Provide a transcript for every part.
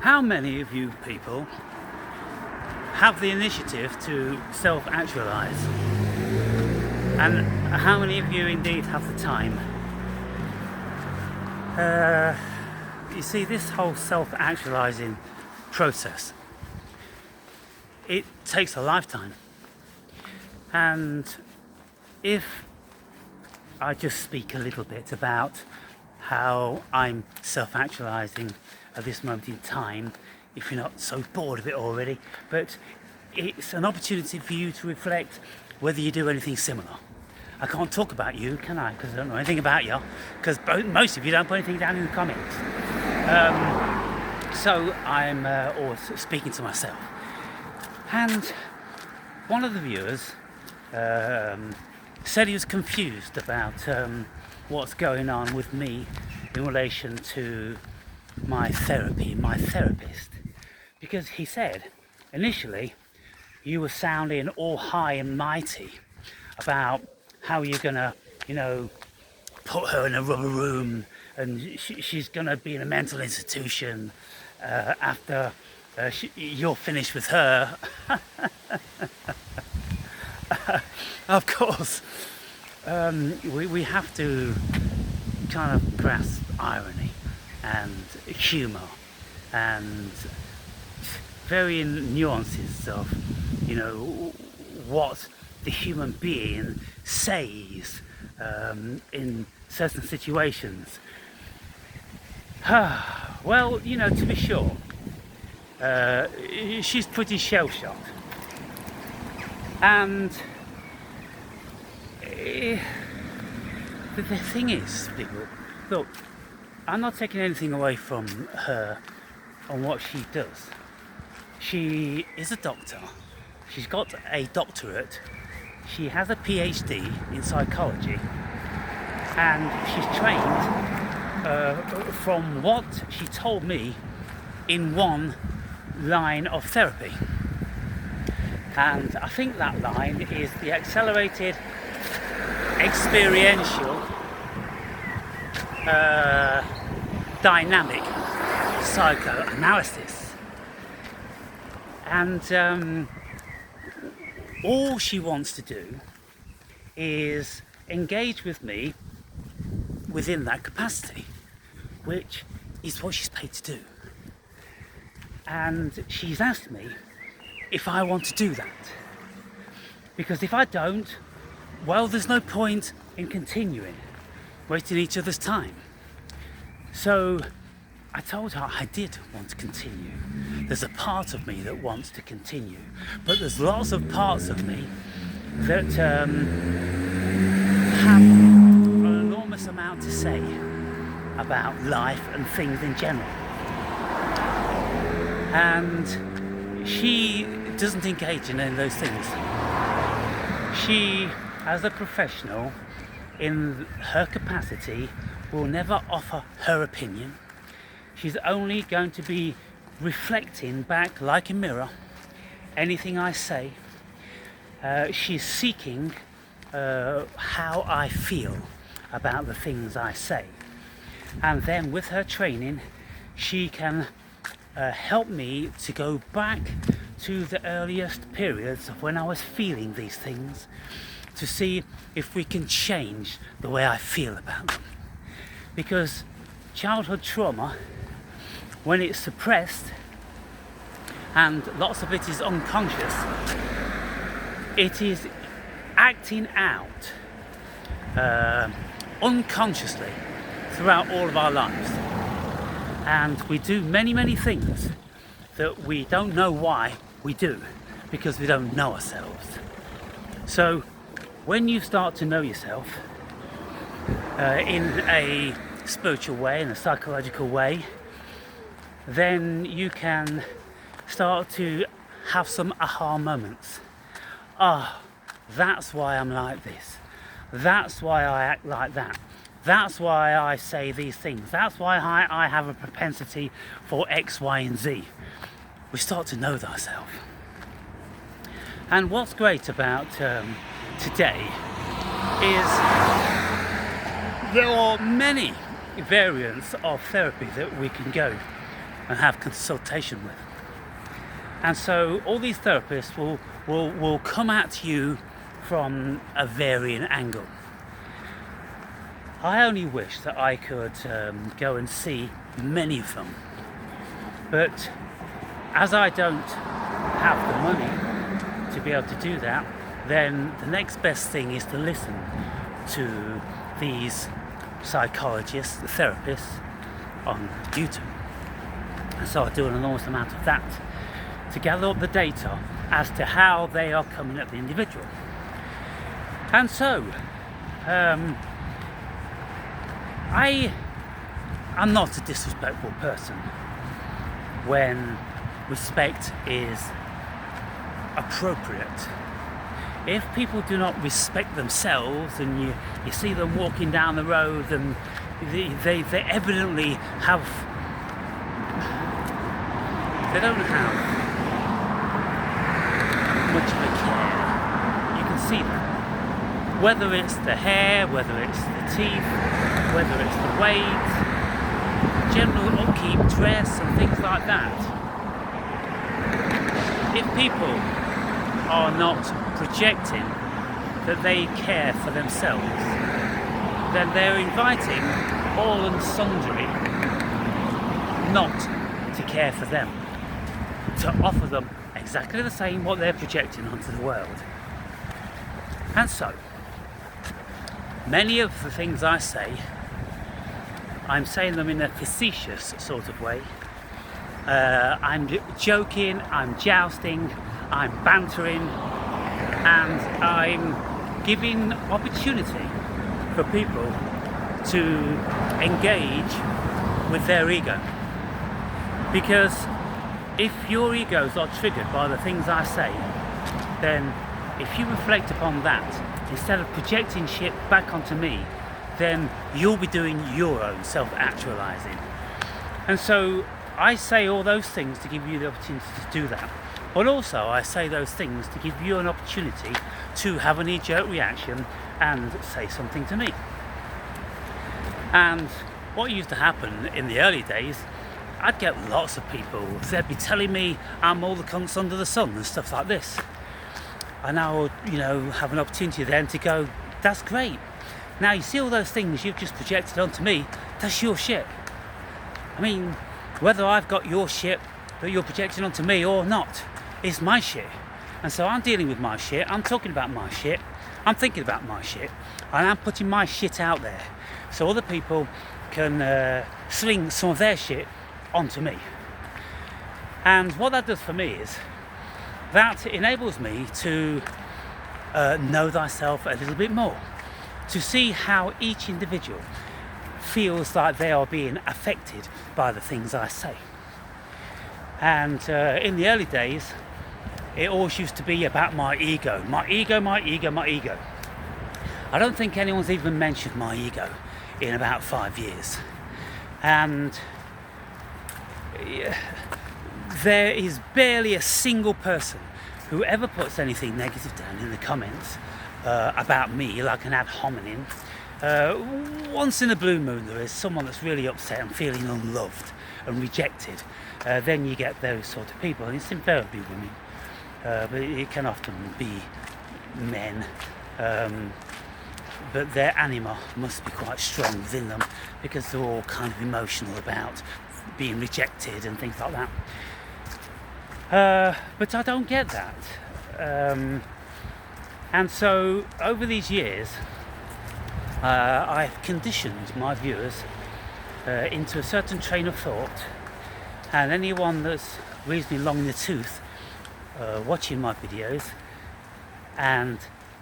How many of you people have the initiative to self-actualize? And how many of you indeed have the time? You see, this whole self-actualizing process, it takes a lifetime. And if I just speak a little bit about how I'm self-actualizing at this moment in time, if you're not so bored of it already, but it's an opportunity for you to reflect whether you do anything similar. I can't talk about you, can I? Because I don't know anything about you, because most of you don't put anything down in the comments. So I'm always speaking to myself. And one of the viewers said he was confused about what's going on with me in relation to my therapy, my therapist, because he said initially you were sounding all high and mighty about how you're gonna, put her in a rubber room and she's gonna be in a mental institution after you're finished with her. Of course, we have to kind of grasp irony and humour and varying nuances of, what the human being says in certain situations. Well, to be sure, she's pretty shell-shocked. And the thing is, people, look, I'm not taking anything away from her on what she does. She is a doctor. She's got a doctorate. She has a PhD in psychology. And she's trained, from what she told me, in one line of therapy. And I think that line is the accelerated experiential dynamic psychoanalysis. And all she wants to do is engage with me within that capacity, which is what she's paid to do. And she's asked me if I want to do that, because if I don't, well, there's no point in continuing wasting each other's time. So I told her I did want to continue. There's a part of me that wants to continue, but there's lots of parts of me that have an enormous amount to say about life and things in general. And she doesn't engage in any of those things. She, as a professional, in her capacity, will never offer her opinion. She's only going to be reflecting back like a mirror anything I say. She's seeking how I feel about the things I say. And then with her training, she can help me to go back to the earliest periods of when I was feeling these things, to see if we can change the way I feel about them. Because childhood trauma, when it's suppressed, and lots of it is unconscious, it is acting out unconsciously throughout all of our lives. And we do many things that we don't know why we do, because we don't know ourselves. So when you start to know yourself in a spiritual way, in a psychological way, then you can start to have some aha moments. That's why I'm like this. That's why I act like that. That's why I say these things. That's why I have a propensity for X, Y, and Z. We start to know ourselves. And what's great about today is there are many variants of therapy that we can go. and have consultation with. And so all these therapists will come at you from a varying angle. I only wish that I could go and see many of them, but as I don't have the money to be able to do that, then the next best thing is to listen to these psychologists, the therapists on YouTube. And so I do an enormous amount of that to gather up the data as to how they are coming at the individual. And so I'm not a disrespectful person when respect is appropriate. If people do not respect themselves and you see them walking down the road and they evidently have, they don't have much of a care, you can see that. Whether it's the hair, whether it's the teeth, whether it's the weight, general upkeep, dress and things like that. If people are not projecting that they care for themselves, then they're inviting all and sundry not to care for them, to offer them exactly the same what they're projecting onto the world. And so, many of the things I say, I'm saying them in a facetious sort of way. I'm joking, I'm jousting, I'm bantering, and I'm giving opportunity for people to engage with their ego. Because if your egos are triggered by the things I say, then if you reflect upon that, instead of projecting shit back onto me, then you'll be doing your own self-actualizing. And so I say all those things to give you the opportunity to do that. But also I say those things to give you an opportunity to have a knee-jerk reaction and say something to me. And what used to happen in the early days, I'd get lots of people, they'd be telling me I'm all the cunts under the sun and stuff like this. And I would, have an opportunity then to go, that's great. Now you see all those things you've just projected onto me, that's your shit. I mean, whether I've got your shit that you're projecting onto me or not, it's my shit. And so I'm dealing with my shit, I'm talking about my shit, I'm thinking about my shit, and I'm putting my shit out there so other people can sling some of their shit onto me. And what that does for me is that enables me to know thyself a little bit more, to see how each individual feels like they are being affected by the things I say. And in the early days, it always used to be about my ego. My ego, my ego, my ego. I don't think anyone's even mentioned my ego in about 5 years. And there is barely a single person who ever puts anything negative down in the comments about me, like an ad hominem. Once in a blue moon there is someone that's really upset and feeling unloved and rejected. Then you get those sort of people, and it's invariably women, but it can often be men. But their anima must be quite strong within them because they're all kind of emotional about being rejected and things like that. But I don't get that. And so over these years, I've conditioned my viewers into a certain train of thought, and anyone that's reasonably long in the tooth watching my videos, and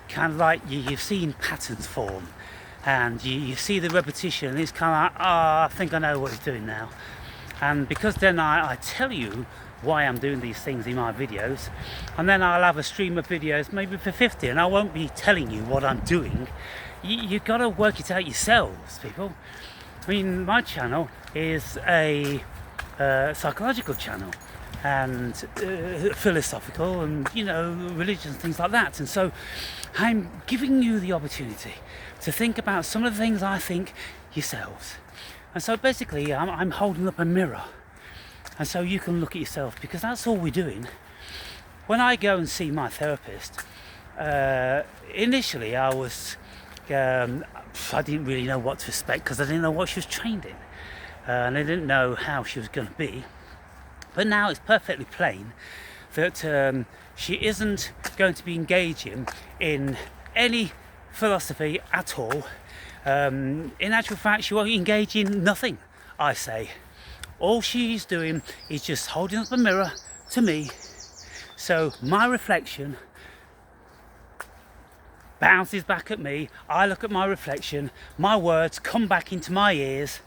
kind of like you've seen patterns form, and you see the repetition, and it's kind of like, I think I know what he's doing now. And because then I tell you why I'm doing these things in my videos, and then I'll have a stream of videos maybe for 50, and I won't be telling you what I'm doing. You've got to work it out yourselves, people. I mean, my channel is a psychological channel, and philosophical, and religious and things like that. And so I'm giving you the opportunity to think about some of the things I think yourselves. And so basically I'm holding up a mirror, And so you can look at yourself, because that's all we're doing. When I go and see my therapist, initially I didn't really know what to expect, because I didn't know what she was trained in, and I didn't know how she was going to be. But now it's perfectly plain that she isn't going to be engaging in any philosophy at all. In actual fact, she won't engage in nothing, I say. All she's doing is just holding up a mirror to me, so my reflection bounces back at me, I look at my reflection, my words come back into my ears,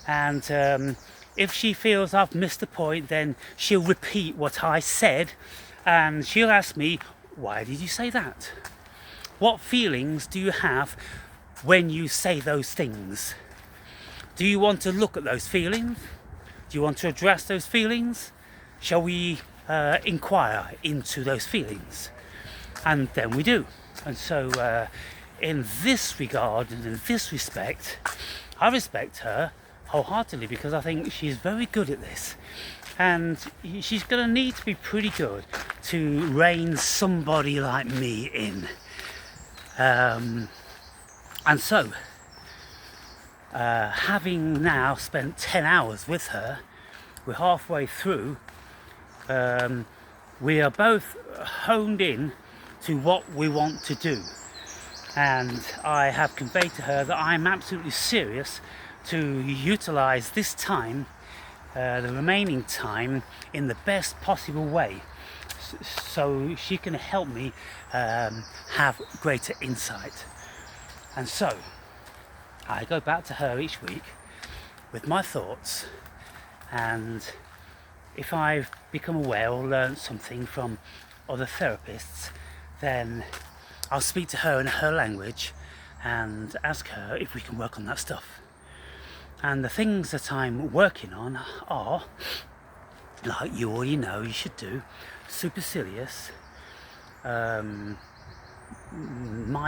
and if she feels I've missed the point, then she'll repeat what I said, and she'll ask me, why did you say that? What feelings do you have when you say those things? Do you want to look at those feelings? Do you want to address those feelings? Shall we inquire into those feelings? And then we do. And so in this regard and in this respect, I respect her wholeheartedly, because I think she's very good at this, and she's going to need to be pretty good to rein somebody like me in. And so having now spent 10 hours with her, we're halfway through. We are both honed in to what we want to do, and I have conveyed to her that I'm absolutely serious to utilise this time, the remaining time, in the best possible way, so she can help me have greater insight. And so I go back to her each week with my thoughts, and if I've become aware or learned something from other therapists, then I'll speak to her in her language and ask her if we can work on that stuff. And the things that I'm working on are, like you already know you should do, supercilious, my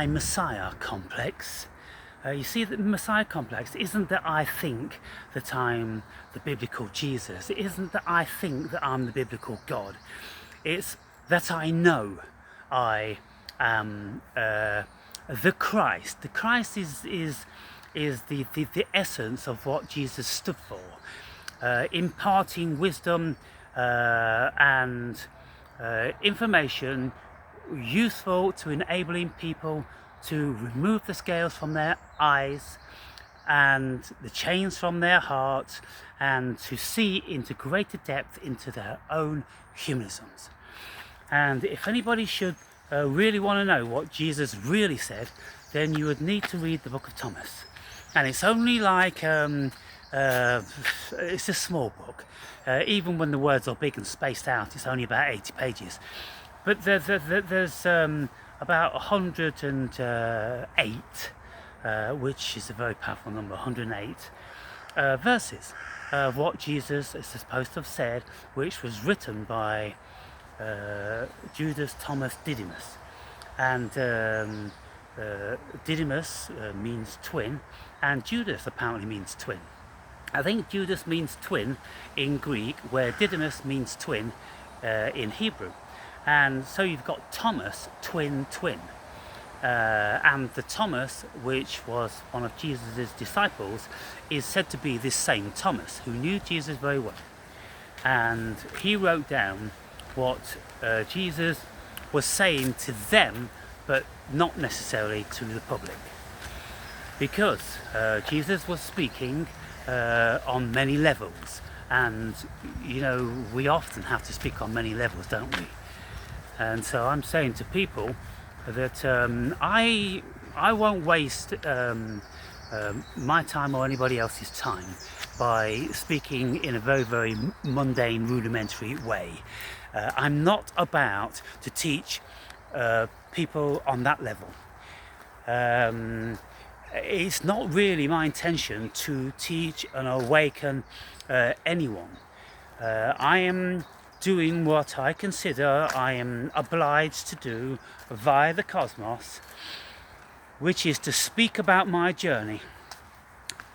Messiah complex. You see, the Messiah complex isn't that I think that I'm the biblical Jesus. It isn't that I think that I'm the biblical God. It's that I know I am the Christ. The Christ is the essence of what Jesus stood for, imparting wisdom and information useful to enabling people to remove the scales from their eyes and the chains from their hearts, and to see into greater depth into their own humanisms. And if anybody should really want to know what Jesus really said, then you would need to read the book of Thomas. And it's only like, it's a small book. Even when the words are big and spaced out, it's only about 80 pages. But there's about 108, which is a very powerful number, 108 verses of what Jesus is supposed to have said, which was written by Judas Thomas Didymus. And Didymus means twin, and Judas apparently means twin. I think Judas means twin in Greek, where Didymus means twin in Hebrew. And so you've got Thomas, twin. And the Thomas, which was one of Jesus' disciples, is said to be this same Thomas, who knew Jesus very well. And he wrote down what Jesus was saying to them, but not necessarily to the public. Because Jesus was speaking on many levels. And, you know, we often have to speak on many levels, don't we? And so I'm saying to people that I won't waste my time or anybody else's time by speaking in a very, very mundane, rudimentary way. I'm not about to teach people on that level. It's not really my intention to teach and awaken anyone. I am doing what I consider I am obliged to do via the cosmos, which is to speak about my journey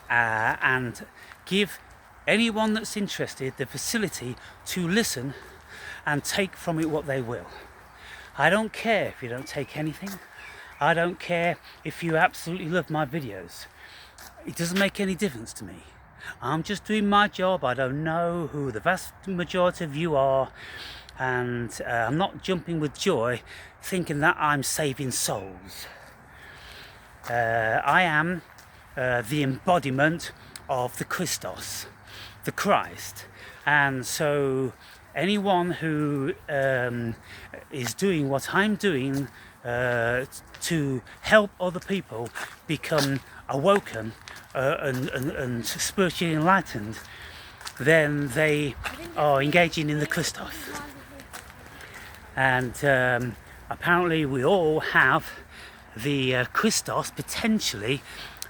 and give anyone that's interested the facility to listen and take from it what they will. I don't care if you don't take anything. I don't care if you absolutely love my videos. It doesn't make any difference to me. I'm just doing my job. I don't know who the vast majority of you are, and I'm not jumping with joy thinking that I'm saving souls. I am the embodiment of the Christos, the Christ, and so anyone who is doing what I'm doing to help other people become awoken and spiritually enlightened, then they are engaging in the Christos. And apparently we all have the Christos potentially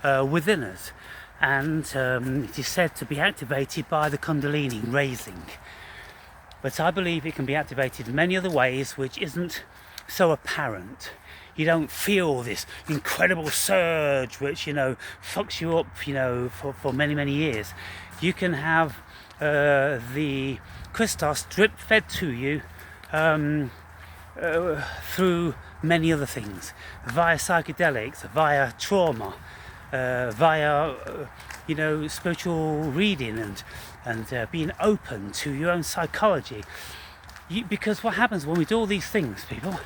within us, and it is said to be activated by the Kundalini raising. But I believe it can be activated in many other ways which isn't so apparent. You don't feel this incredible surge which, fucks you up, for many, many years. You can have the Christos drip fed to you through many other things, via psychedelics, via trauma, via spiritual reading and being open to your own psychology. Because what happens when we do all these things, people,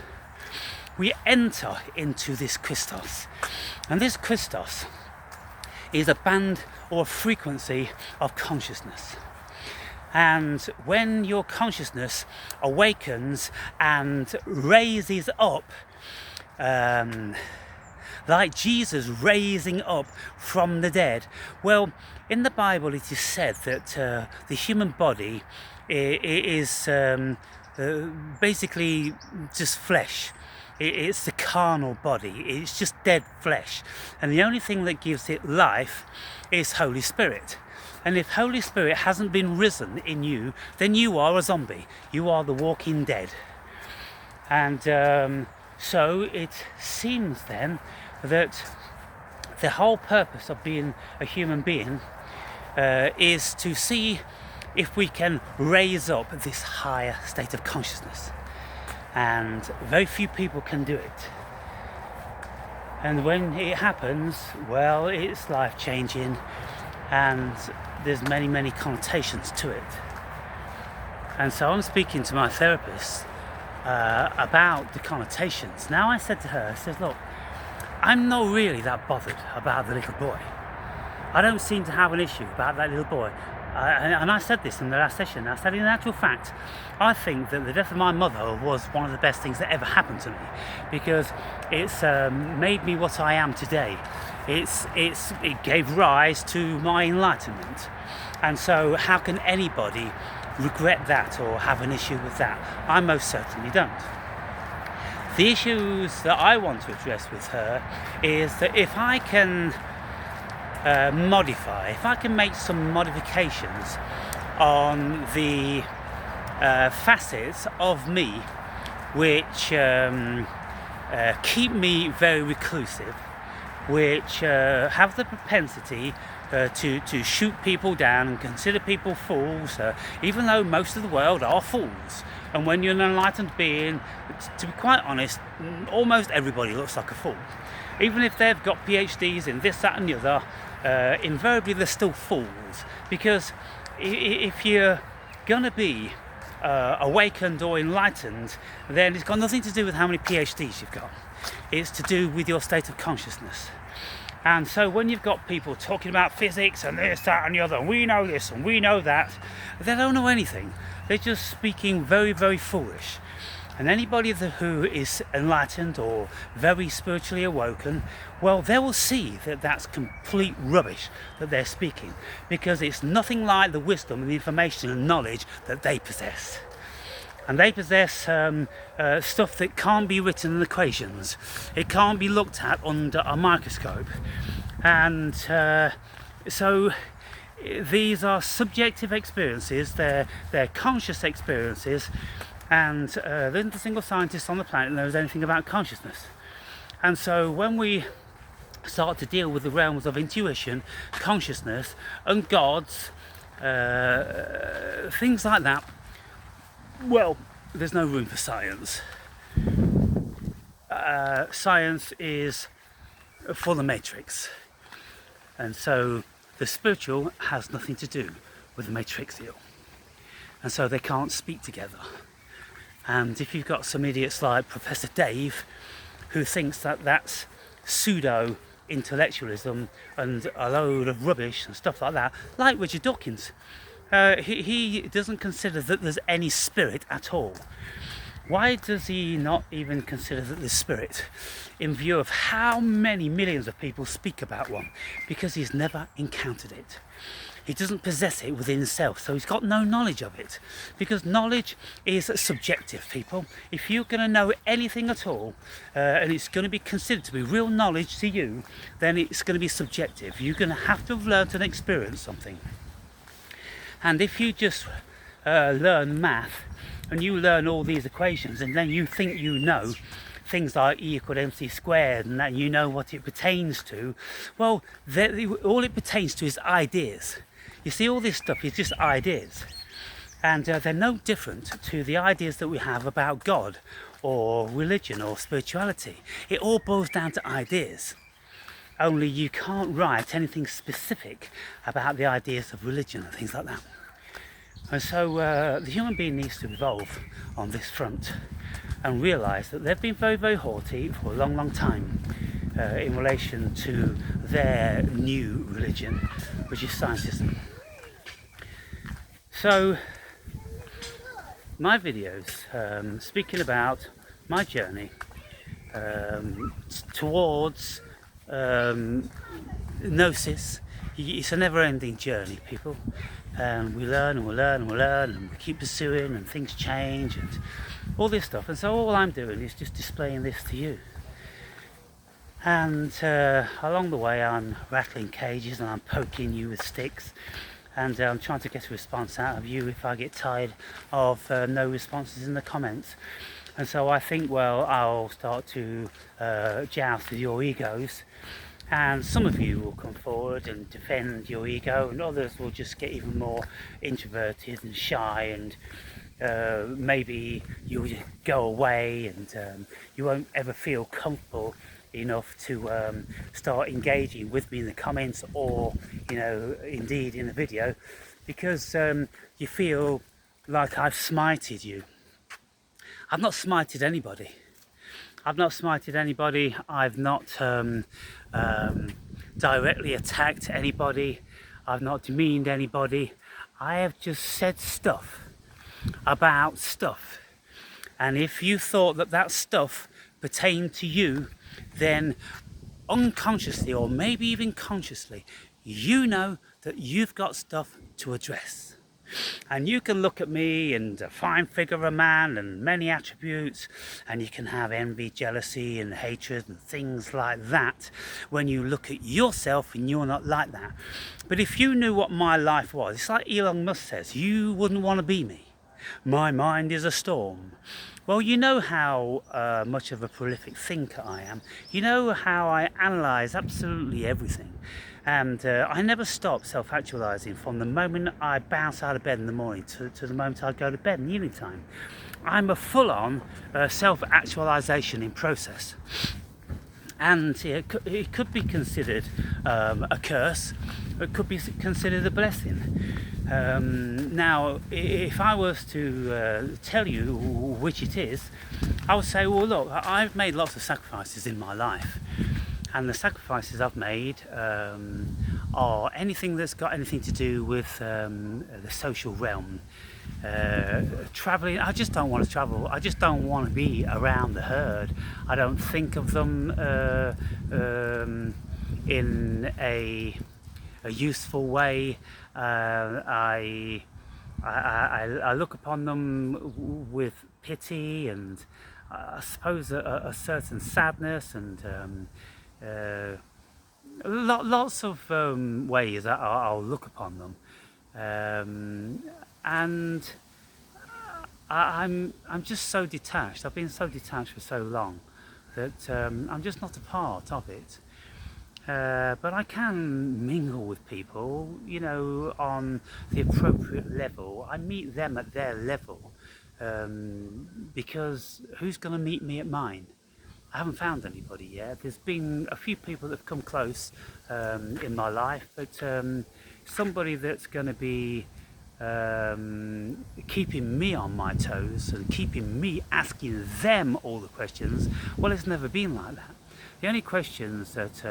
we enter into this Christos, and this Christos is a band or a frequency of consciousness. And when your consciousness awakens and raises up, like Jesus raising up from the dead, well, in the Bible it is said that the human body is basically just flesh. It's the carnal body. It's just dead flesh, and the only thing that gives it life is Holy Spirit. And if Holy Spirit hasn't been risen in you, then you are a zombie. You are the walking dead. And so it seems then that the whole purpose of being a human being is to see if we can raise up this higher state of consciousness. And very few people can do it. And when it happens, well, it's life-changing, and there's many, many connotations to it. And so I'm speaking to my therapist about the connotations. Now I said to her, look, I'm not really that bothered about the little boy. I don't seem to have an issue about that little boy. And I said this in the last session. I said, in actual fact, I think that the death of my mother was one of the best things that ever happened to me, because it's made me what I am today. It gave rise to my enlightenment. And so how can anybody regret that or have an issue with that? I most certainly don't. The issues that I want to address with her is that if I can if I can make some modifications on the facets of me which keep me very reclusive, which have the propensity to shoot people down and consider people fools, even though most of the world are fools. And when you're an enlightened being, to be quite honest, almost everybody looks like a fool. Even if they've got PhDs in this, that and the other, invariably they're still fools. Because if you're going to be awakened or enlightened, then it's got nothing to do with how many PhDs you've got. It's to do with your state of consciousness. And so when you've got people talking about physics and this, that and the other, and we know this and we know that, they don't know anything. They're just speaking very, very foolish. And anybody who is enlightened or very spiritually awoken, well, they will see that that's complete rubbish that they're speaking, because it's nothing like the wisdom and the information and knowledge that they possess. And they possess stuff that can't be written in equations. It can't be looked at under a microscope. And so these are subjective experiences, they're conscious experiences, and there isn't a single scientist on the planet that knows anything about consciousness. And so when we start to deal with the realms of intuition, consciousness, and gods, things like that, well, there's no room for science. Science is for the matrix, and so the spiritual has nothing to do with the matrixial, and so they can't speak together. And if you've got some idiots like Professor Dave who thinks that that's pseudo intellectualism and a load of rubbish and stuff like that, like Richard Dawkins, he doesn't consider that there's any spirit at all. Why does he not even consider that there's spirit, in view of how many millions of people speak about one? Because he's never encountered it. He doesn't possess it within himself, so he's got no knowledge of it. Because knowledge is subjective, people. If you're going to know anything at all, and it's going to be considered to be real knowledge to you, then it's going to be subjective. You're going to have to have learned and experienced something. And if you just learn math, and you learn all these equations, and then you think you know things like E equal MC squared, and that you know what it pertains to, well, all it pertains to is ideas. You see, all this stuff is just ideas, and they're no different to the ideas that we have about God or religion or spirituality. It all boils down to ideas. Only you can't write anything specific about the ideas of religion and things like that. And so the human being needs to evolve on this front and realise that they've been very, very haughty for a long, long time in relation to their new religion, which is scientism. So my videos speaking about my journey towards gnosis. It's a never-ending journey, people. We learn and we learn and we learn, and we keep pursuing, and things change and all this stuff. And so all I'm doing is just displaying this to you. And along the way I'm rattling cages and I'm poking you with sticks, and I'm trying to get a response out of you if I get tired of no responses in the comments. And so I think, well, I'll start to joust with your egos, and some of you will come forward and defend your ego, and others will just get even more introverted and shy, and maybe you'll just go away, and you won't ever feel comfortable enough to start engaging with me in the comments, or indeed in the video, because you feel like I've smited you. I've not smited anybody. I've not smited anybody. I've not directly attacked anybody. I've not demeaned anybody. I have just said stuff about stuff. And if you thought that that stuff pertained to you, then unconsciously, or maybe even consciously, you know that you've got stuff to address. And you can look at me and a fine figure of a man and many attributes, and you can have envy, jealousy and hatred and things like that when you look at yourself and you're not like that. But if you knew what my life was, it's like Elon Musk says, you wouldn't want to be me. My mind is a storm. Well, you know how much of a prolific thinker I am. You know how I analyse absolutely everything. And I never stop self-actualising from the moment I bounce out of bed in the morning to the moment I go to bed in the evening time. I'm a full-on self-actualisation in process. And it could be considered a curse. It could be considered a blessing. Now, if I was to tell you which it is, I would say, well, look, I've made lots of sacrifices in my life. And the sacrifices I've made are anything that's got anything to do with the social realm. Travelling, I just don't want to travel. I just don't want to be around the herd. I don't think of them in a useful way. I look upon them with pity and I suppose a certain sadness, and lots of ways that I'll look upon them, and I'm just so detached. I've been so detached for so long that I'm just not a part of it. But I can mingle with people, on the appropriate level. I meet them at their level, because who's going to meet me at mine? I haven't found anybody yet. There's been a few people that have come close in my life, but somebody that's going to be keeping me on my toes and keeping me asking them all the questions, well, it's never been like that. The only questions that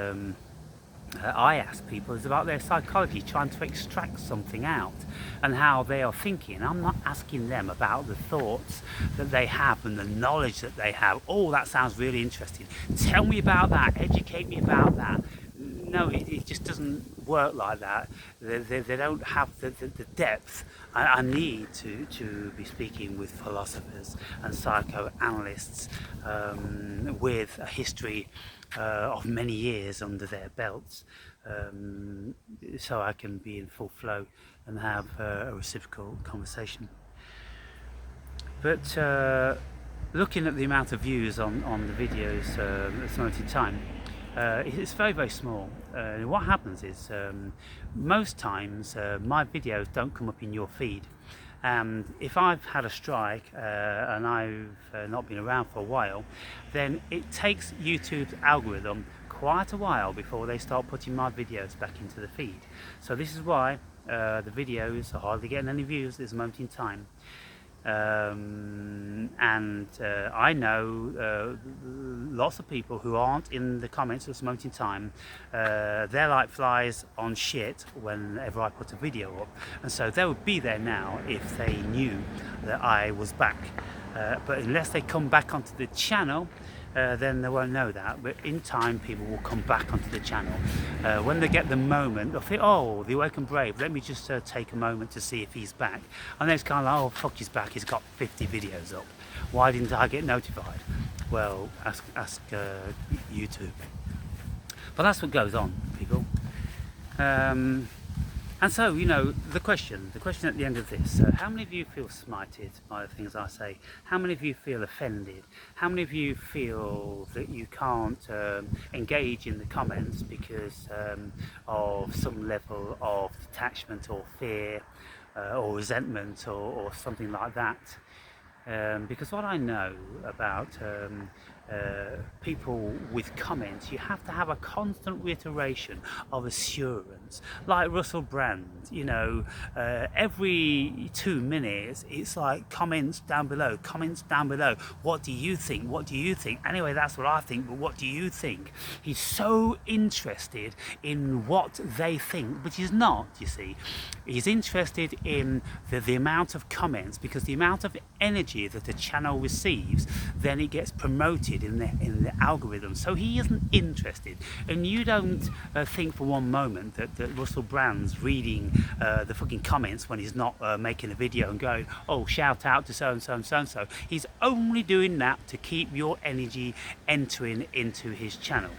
I ask people is about their psychology, trying to extract something out and how they are thinking. I'm not asking them about the thoughts that they have and the knowledge that they have. Oh, that sounds really interesting. Tell me about that. Educate me about that. No, it just doesn't work like that. They don't have the depth. I need to be speaking with philosophers and psychoanalysts with a history of many years under their belts, so I can be in full flow and have a reciprocal conversation. But looking at the amount of views on the videos at this moment in time, it's very, very small. What happens is most times my videos don't come up in your feed, and if I've had a strike and I've not been around for a while, then it takes YouTube's algorithm quite a while before they start putting my videos back into the feed. So this is why the videos are hardly getting any views at this moment in time. And I know lots of people who aren't in the comments at this moment in time. They're like flies on shit whenever I put a video up, and so they would be there now if they knew that I was back, but unless they come back onto the channel, then they won't know that. But in time, people will come back onto the channel. When they get the moment, they'll think, oh, the Awakened Brave, let me just take a moment to see if he's back. And then it's kind of like, oh, fuck, he's back, he's got 50 videos up. Why didn't I get notified? Well, ask YouTube. But that's what goes on, people. And so, the question at the end of this, how many of you feel smited by the things I say? How many of you feel offended? How many of you feel that you can't engage in the comments because of some level of detachment or fear or resentment or something like that? Because what I know about people with comments, you have to have a constant reiteration of assurance, like Russell Brand. Every 2 minutes it's like comments down below, what do you think? Anyway, that's what I think, but what do you think? He's so interested in what they think, but he's not, you see. He's interested in the amount of comments, because the amount of energy that the channel receives, then it gets promoted in the algorithm. So he isn't interested, and you don't think for one moment that Russell Brand's reading the fucking comments when he's not making a video and going, oh, shout out to so and so and so and so. He's only doing that to keep your energy entering into his channel.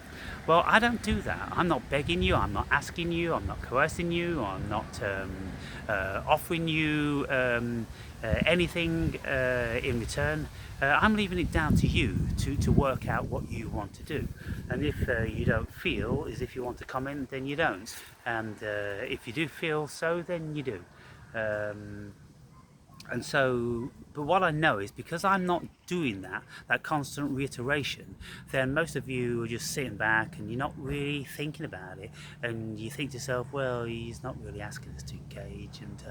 Well, I don't do that. I'm not begging you, I'm not asking you, I'm not coercing you, I'm not offering you anything in return. I'm leaving it down to you to work out what you want to do. And if you don't feel as if you want to comment, then you don't. And if you do feel so, then you do. And so, but what I know is, because I'm not doing that constant reiteration, then most of you are just sitting back and you're not really thinking about it, and you think to yourself, well, he's not really asking us to engage, and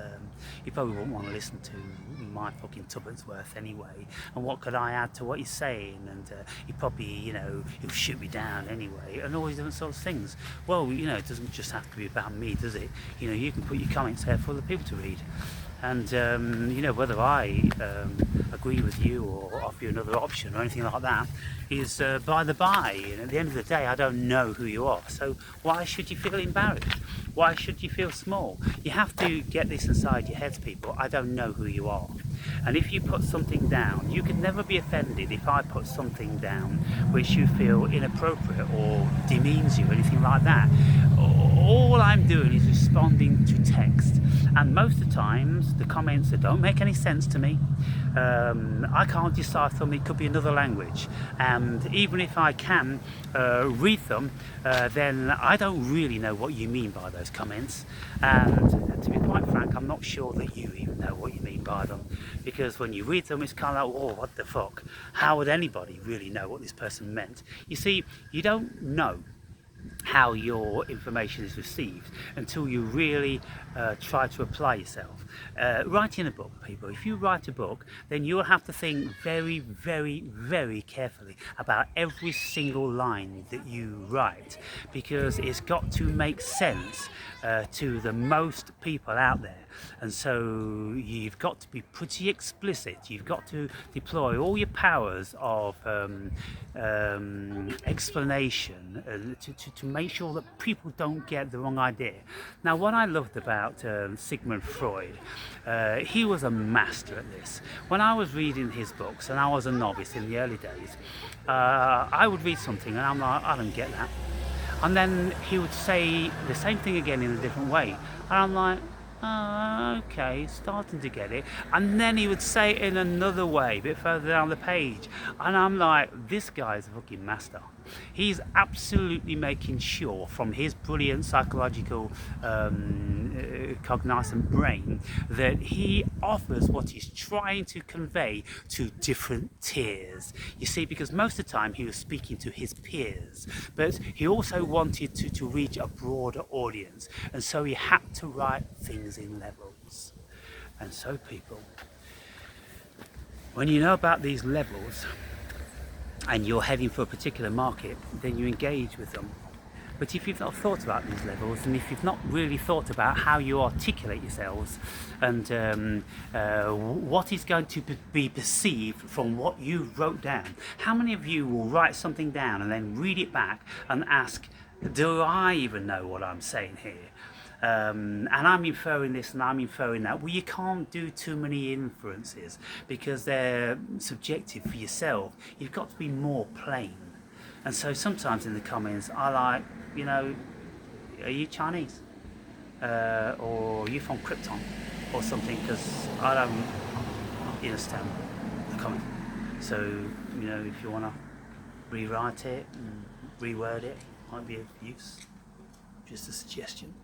he probably won't want to listen to my fucking tuppence worth anyway, and what could I add to what he's saying, and he probably, he'll shoot me down anyway, and all these different sorts of things. Well, it doesn't just have to be about me, does it? You can put your comments there for other people to read. And whether I agree with you or offer you another option or anything like that is by the by. And at the end of the day, I don't know who you are, so why should you feel embarrassed? Why should you feel small? You have to get this inside your heads, people. I don't know who you are. And if you put something down, you can never be offended if I put something down which you feel inappropriate or demeans you, anything like that. All I'm doing is responding to text, and most of the times the comments that don't make any sense to me, I can't decipher them. It could be another language, and even if I can read them, then I don't really know what you mean by those comments. And to be quite frank, I'm not sure that you even know what you mean by them, because when you read them, it's kind of like, oh, what the fuck? How would anybody really know what this person meant? You see, you don't know how your information is received until you really try to apply yourself. Writing a book, people, if you write a book, then you'll have to think very, very, very carefully about every single line that you write, because it's got to make sense to the most people out there. And so you've got to be pretty explicit. You've got to deploy all your powers of explanation to make sure that people don't get the wrong idea. Now, what I loved about Sigmund Freud, he was a master at this. When I was reading his books, and I was a novice in the early days, I would read something and I'm like, I don't get that. And then he would say the same thing again in a different way. And I'm like, oh, okay, starting to get it. And then he would say it in another way, a bit further down the page. And I'm like, this guy's a fucking master. He's absolutely making sure from his brilliant psychological cognizant brain that he offers what he's trying to convey to different tiers. You see, because most of the time he was speaking to his peers, but he also wanted to reach a broader audience, and so he had to write things in levels. And so, people, when you know about these levels and you're heading for a particular market, then you engage with them. But if you've not thought about these levels, and if you've not really thought about how you articulate yourselves, and what is going to be perceived from what you wrote down, how many of you will write something down and then read it back and ask, do I even know what I'm saying here? And I'm inferring this and I'm inferring that. Well, you can't do too many inferences because they're subjective for yourself. You've got to be more plain. And so sometimes in the comments I like, you know, are you Chinese? Or are you from Krypton? Or something, because I don't understand the comment. So, you know, if you want to rewrite it and reword it, might be of use. Just a suggestion.